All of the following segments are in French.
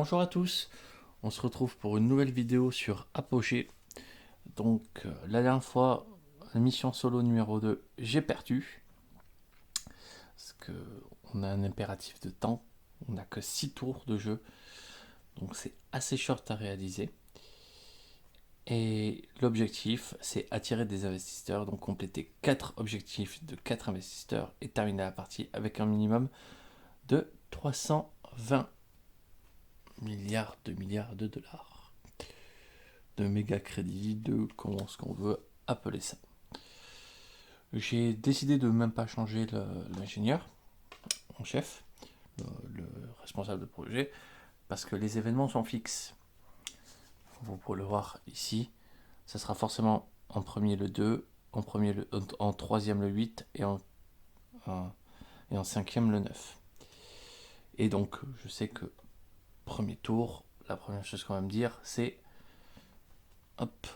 Bonjour à tous, on se retrouve pour une nouvelle vidéo sur Apogée. Donc la dernière fois, la mission solo numéro 2, j'ai perdu. Parce que on a un impératif de temps, on n'a que 6 tours de jeu. Donc c'est assez short à réaliser. Et l'objectif, c'est attirer des investisseurs, donc compléter 4 objectifs de 4 investisseurs et terminer la partie avec un minimum de 320 milliards de dollars. De méga crédit, de comment ce qu'on veut appeler ça. J'ai décidé de même pas changer l'ingénieur en chef, le responsable de projet, parce que les événements sont fixes. Vous pouvez le voir ici, ça sera forcément en premier le 2, en troisième le 8 et en cinquième le 9. Et donc je sais que premier tour, la première chose qu'on va me dire, c'est hop,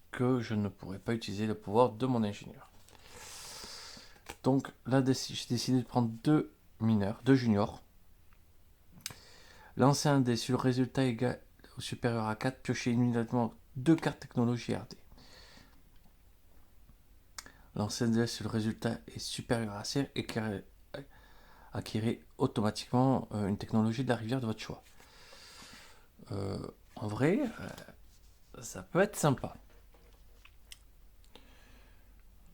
que je ne pourrai pas utiliser le pouvoir de mon ingénieur. Donc là, j'ai décidé de prendre deux juniors. Lancer un dé sur le résultat égal ou supérieur à 4, piocher immédiatement deux cartes technologie RD. Lancer un dé sur le résultat est supérieur à 6 et acquérir automatiquement une technologie de la rivière de votre choix. En vrai, ça peut être sympa.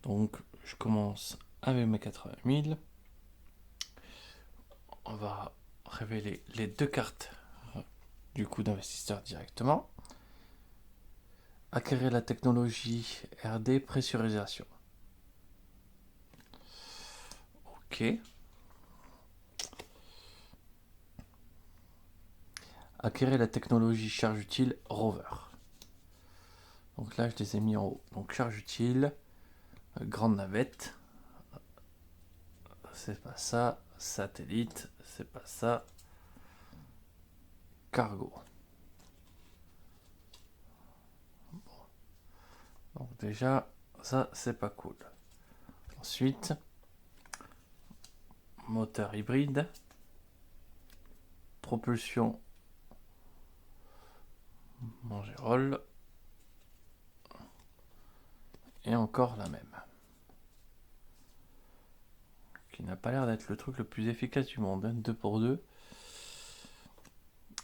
Donc, je commence avec mes 80 000. On va révéler les deux cartes du coup d'investisseur directement. Acquérir la technologie RD pressurisation. Ok. Acquérir la technologie charge utile rover. Donc là, je les ai mis en haut. Donc charge utile, grande navette. C'est pas ça. Satellite, c'est pas ça. Cargo. Bon. Donc déjà, ça, c'est pas cool. Ensuite, moteur hybride. Propulsion Mangerolles. Et encore la même. Qui n'a pas l'air d'être le truc le plus efficace du monde. 2 pour 2.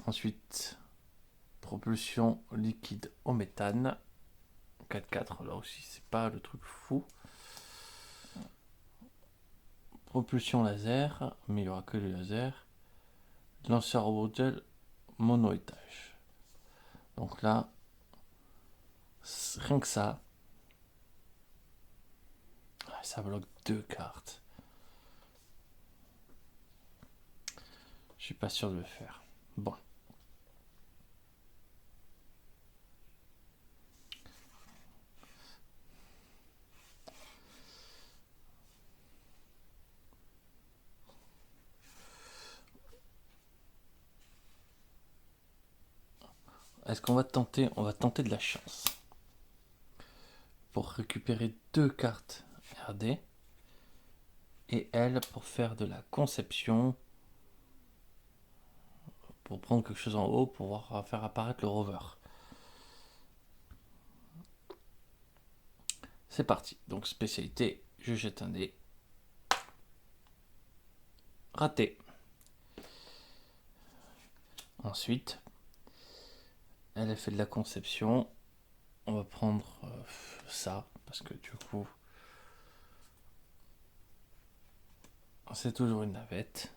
Ensuite, propulsion liquide au méthane. 4-4, là aussi, c'est pas le truc fou. Propulsion laser, mais il n'y aura que le laser. Lanceur modèle mono-étage. Donc là, rien que ça bloque deux cartes. Je suis pas sûr de le faire. Bon. Est-ce qu'on va tenter? On va tenter de la chance. Pour récupérer deux cartes RD. Et elle pour faire de la conception. Pour prendre quelque chose en haut pour pouvoir faire apparaître le rover. C'est parti. Donc spécialité, je jette un dé. Raté. Ensuite, elle a fait de la conception. On va prendre ça, parce que du coup, c'est toujours une navette.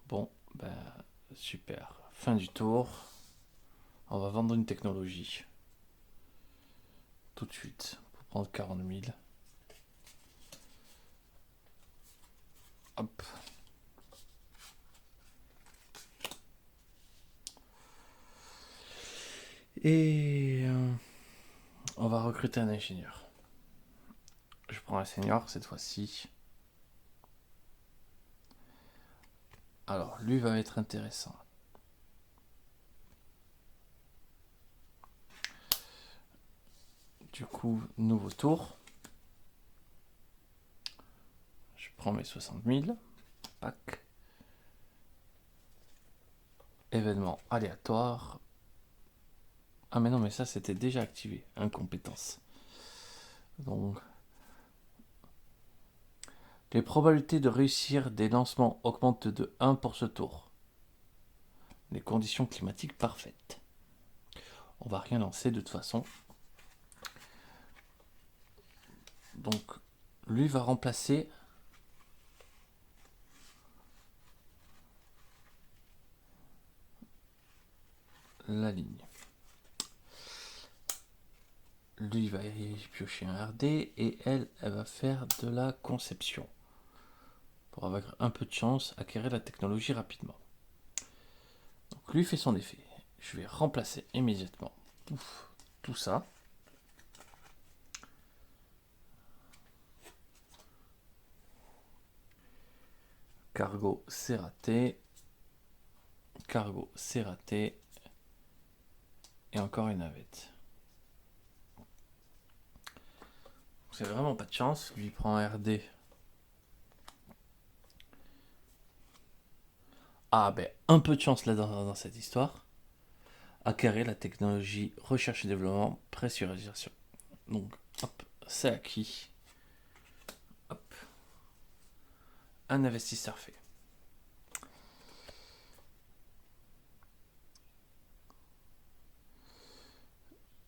Bon, ben super. Fin du tour. On va vendre une technologie. Tout de suite, pour prendre 40 000. Hop. Et on va recruter un ingénieur. Je prends un senior cette fois-ci. Alors, lui va être intéressant. Du coup, nouveau tour. Je prends mes 60 000. Pack. Événement aléatoire. Ah mais non, mais ça c'était déjà activé. Incompétence. Donc, les probabilités de réussir des lancements augmentent de 1 pour ce tour. Les conditions climatiques parfaites. On va rien lancer de toute façon. Donc, lui va remplacer la ligne. Lui va y piocher un RD et elle va faire de la conception. Pour avoir un peu de chance, acquérir la technologie rapidement. Donc lui fait son effet. Je vais remplacer immédiatement tout ça. Cargo, c'est raté. Cargo, c'est raté. Et encore une navette. C'est vraiment pas de chance. Lui prend un RD. Ah ben, un peu de chance là dans cette histoire. Acquérir la technologie recherche et développement, pressurisation. Donc, hop, c'est acquis. Hop. Un investisseur fait.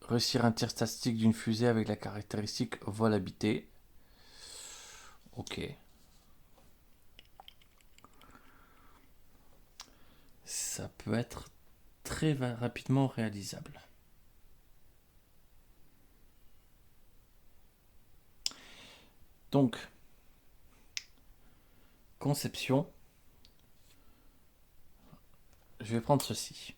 Réussir un tir statistique d'une fusée avec la caractéristique vol habité. Ok. Ça peut être très rapidement réalisable. Donc, conception. Je vais prendre ceci.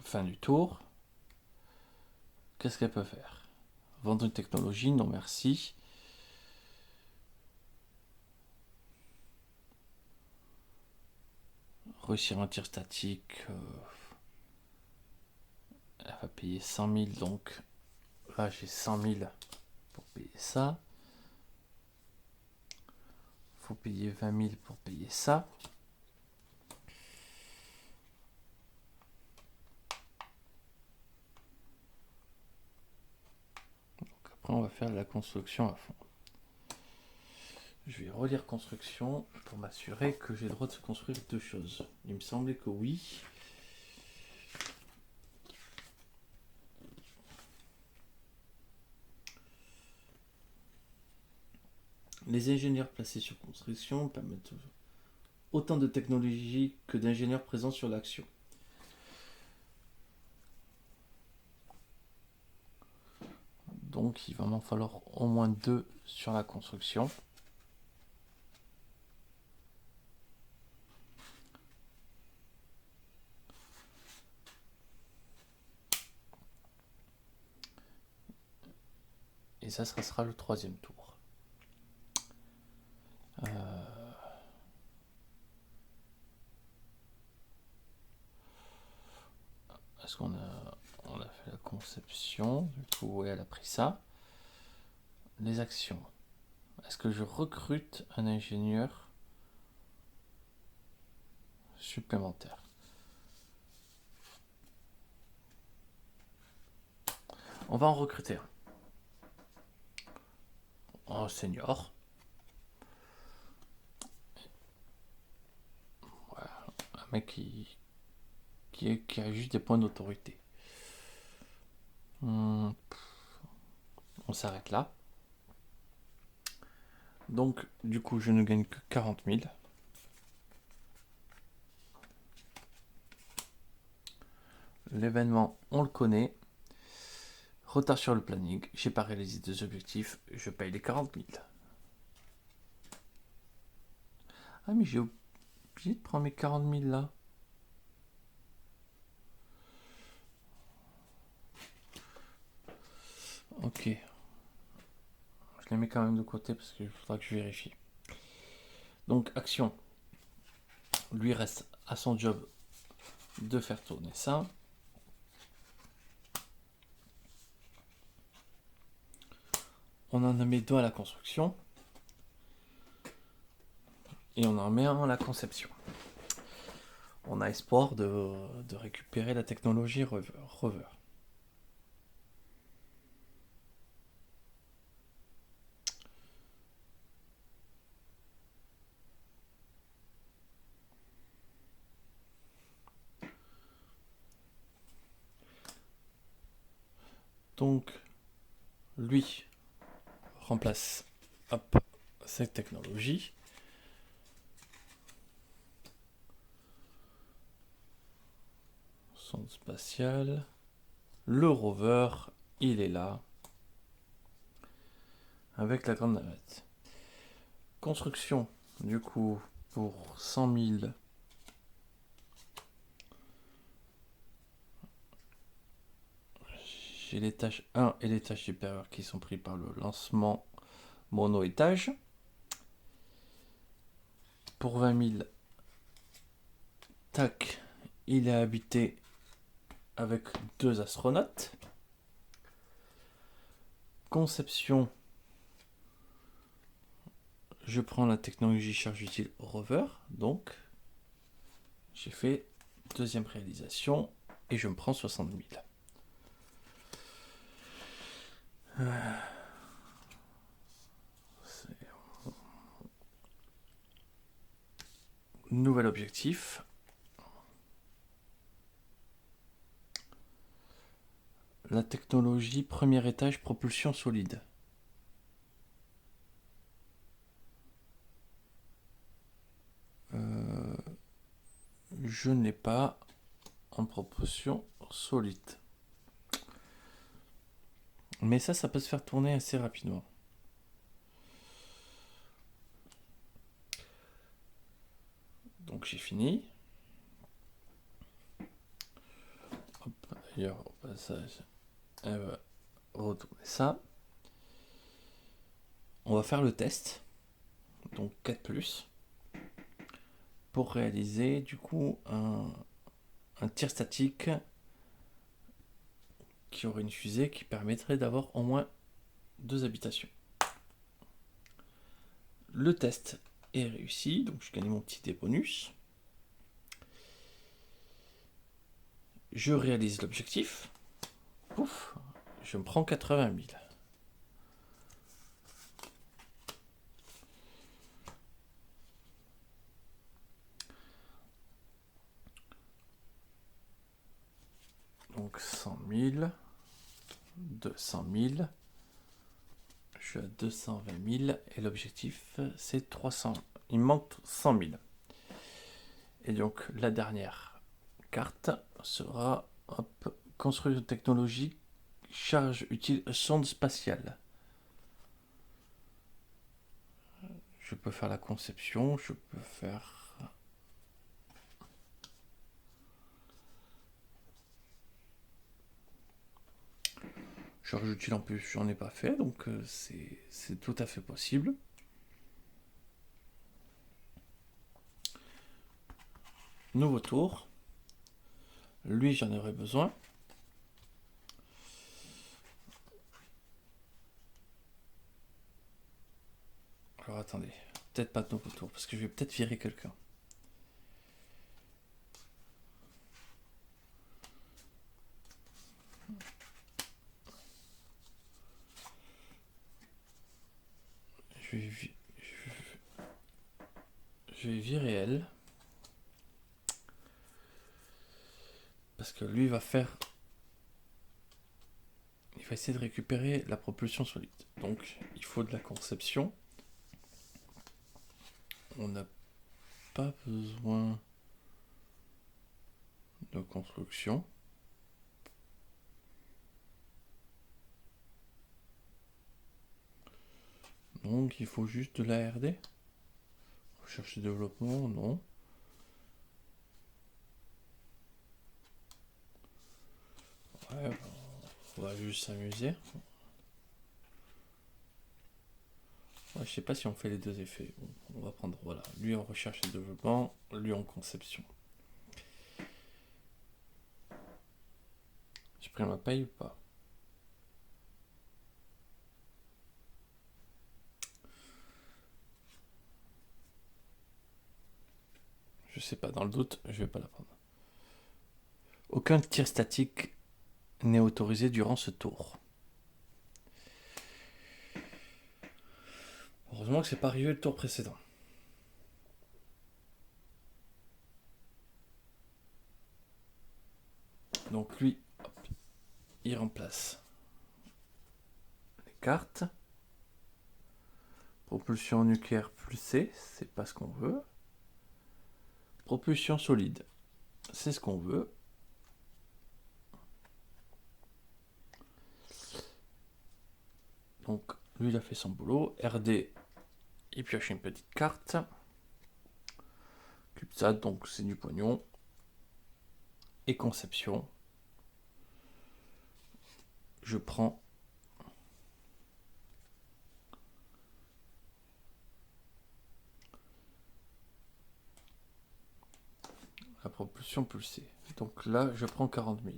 Fin du tour. Qu'est-ce qu'elle peut faire? Vendre une technologie? Non merci. Réussir un tir statique. Elle va payer 100 000, donc là j'ai 100 000 pour payer ça. Faut payer 20 000 pour payer ça. Donc après on va faire la construction à fond. Je vais relire construction pour m'assurer que j'ai le droit de construire deux choses. Il me semblait que oui. Les ingénieurs placés sur construction permettent autant de technologies que d'ingénieurs présents sur l'action. Donc il va m'en falloir au moins 2 sur la construction. Et ça sera le troisième tour. Est-ce qu'on a fait la conception? Du coup, ouais, elle a pris ça. Les actions. Est-ce que je recrute un ingénieur supplémentaire? On va en recruter un senior. Voilà. Un mec qui a juste des points d'autorité. On s'arrête là. Donc, du coup, je ne gagne que 40 000. L'événement, on le connaît. Retard sur le planning. J'ai pas réalisé deux objectifs. Je paye les 40 000. Ah, mais j'ai oublié de prendre mes 40 000 là. Ok. Je les mets quand même de côté parce qu'il faudra que je vérifie. Donc, action. Lui reste à son job de faire tourner ça. on en met 2 à la construction. Et on en met un à la conception. On a espoir de récupérer la technologie Rover. Donc, lui remplace cette technologie. Sonde spatiale. Le rover, il est là. Avec la grande navette. Construction, du coup, pour 100 000. J'ai l'étage 1 et l'étage supérieur qui sont pris par le lancement mono-étage. Pour 20 000, tac, il est habité avec 2 astronautes. Conception, je prends la technologie charge utile rover, donc j'ai fait deuxième réalisation et je me prends 60 000. Nouvel objectif. La technologie premier étage propulsion solide. Je n'ai pas en propulsion solide. Mais ça peut se faire tourner assez rapidement. Donc j'ai fini. Hop, d'ailleurs, au passage, elle va retourner ça. On va faire le test. Donc 4+. Pour réaliser du coup un tir statique qui aurait une fusée qui permettrait d'avoir au moins 2 habitations. Le test est réussi, donc je gagne mon petit dé bonus. Je réalise l'objectif. Pouf, je me prends 80 000. Donc 100 000, 200 000, je suis à 220 000 et l'objectif c'est 300. Il me manque 100 000. Et donc la dernière carte sera construire une technologie charge utile sonde spatiale. Je peux faire la conception, je peux faire charge utile en plus, j'en ai pas fait, donc c'est tout à fait possible. Nouveau tour. Lui, j'en aurais besoin. Alors attendez, peut-être pas de nouveau tour, parce que je vais peut-être virer quelqu'un. Je vais virer elle. Parce que lui va faire... Il va essayer de récupérer la propulsion solide. Donc il faut de la conception. On n'a pas besoin de construction. Donc il faut juste de la R&D. Recherche et développement, non. Ouais, on va juste s'amuser. Ouais, je sais pas si on fait les 2 effets. Bon, on va prendre, voilà, lui en recherche et développement, lui en conception. J'ai pris ma paye ou pas? Je sais pas, dans le doute, je vais pas la prendre. Aucun tir statique n'est autorisé durant ce tour. Heureusement que c'est pas arrivé le tour précédent. Donc lui, hop, il remplace les cartes. Propulsion nucléaire plus C, c'est pas ce qu'on veut. Propulsion solide, c'est ce qu'on veut. Donc lui il a fait son boulot. RD, il pioche une petite carte. CubeSat, donc c'est du pognon. Et conception. Je prends la propulsion pulsée. Donc là, je prends 40 000.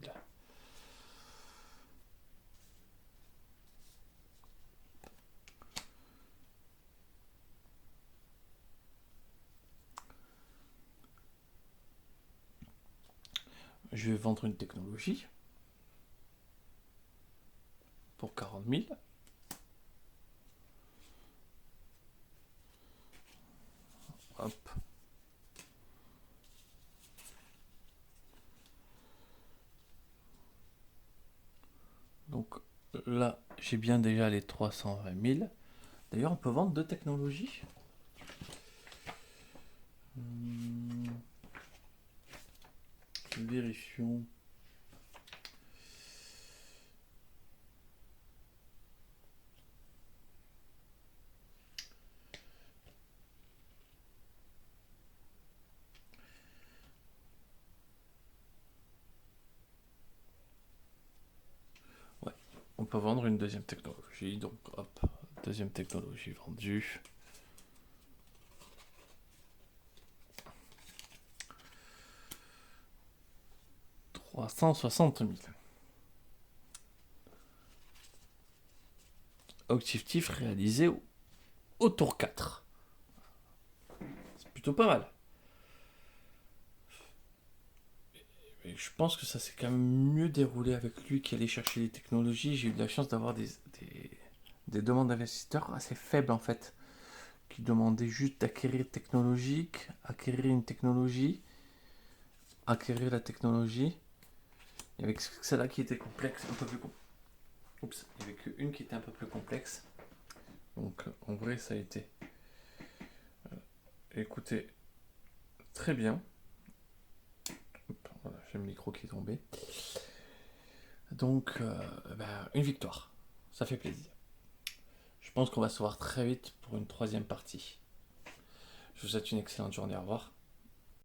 Je vais vendre une technologie pour 40 000. Hop. Donc là, j'ai bien déjà les 320 000. D'ailleurs, on peut vendre 2 technologies. Vérifions. Ouais, on peut vendre une deuxième technologie. Donc hop, deuxième technologie vendue. « 360 000. Objectif réalisé au tour 4. C'est plutôt pas mal. Et je pense que ça s'est quand même mieux déroulé avec lui qui allait chercher les technologies. J'ai eu de la chance d'avoir des demandes d'investisseurs assez faibles en fait, qui demandaient juste d'acquérir technologique, acquérir une technologie, acquérir la technologie. Il y avait celle-là qui était complexe, un peu plus complexe. Oups, il n'y avait qu'une qui était un peu plus complexe. Donc en vrai ça a été écoutez très bien. Voilà, j'ai le micro qui est tombé. Donc une victoire, ça fait plaisir. Je pense qu'on va se voir très vite pour une troisième partie. Je vous souhaite une excellente journée, au revoir.